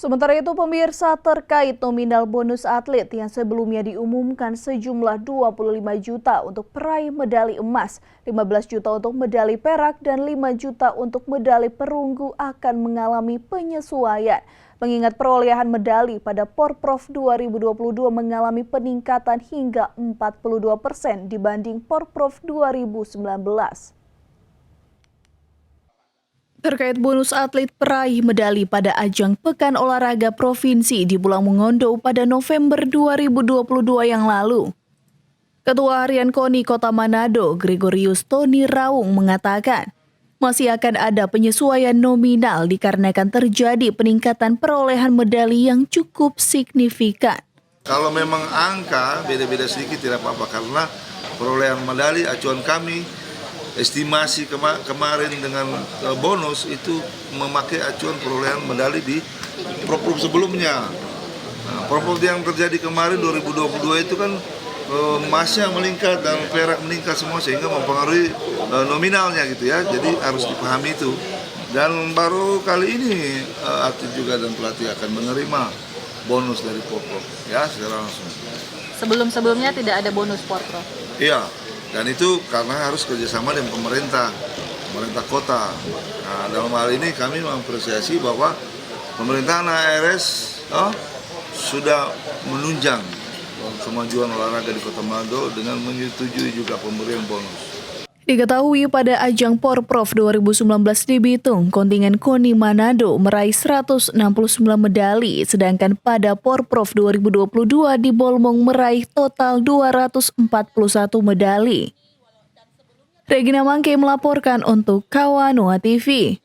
Sementara itu pemirsa, terkait nominal bonus atlet yang sebelumnya diumumkan sejumlah 25 juta untuk peraih medali emas, 15 juta untuk medali perak, dan 5 juta untuk medali perunggu akan mengalami penyesuaian. Mengingat perolehan medali pada Porprov 2022 mengalami peningkatan hingga 42% dibanding Porprov 2019. Terkait bonus atlet peraih medali pada ajang Pekan Olahraga Provinsi di Pulau Mongondo pada November 2022 yang lalu. Ketua Harian KONI Kota Manado, Gregorius Tony Raung mengatakan, masih akan ada penyesuaian nominal dikarenakan terjadi peningkatan perolehan medali yang cukup signifikan. Kalau memang angka beda-beda sedikit tidak apa-apa karena perolehan medali acuan kami estimasi kemarin dengan bonus itu memakai acuan perolehan medali di Porprov sebelumnya. Nah, Porprov yang terjadi kemarin 2022 itu kan emasnya meningkat dan perak meningkat semua sehingga mempengaruhi nominalnya gitu ya. Jadi harus dipahami itu. Dan baru kali ini atlet juga dan pelatih akan menerima bonus dari Porprov ya secara langsung. Sebelum-sebelumnya tidak ada bonus Porprov. Iya. Dan itu karena harus kerjasama dengan pemerintah kota. Nah, dalam hal ini kami mengapresiasi bahwa pemerintahan ARS sudah menunjang kemajuan olahraga di Kota Manado dengan menyetujui juga pemberian bonus. Diketahui pada ajang Porprov 2019 di Bitung, kontingen KONI Manado meraih 169 medali, sedangkan pada Porprov 2022 di Bolmong meraih total 241 medali. Regina Mangke melaporkan untuk Kawanua TV.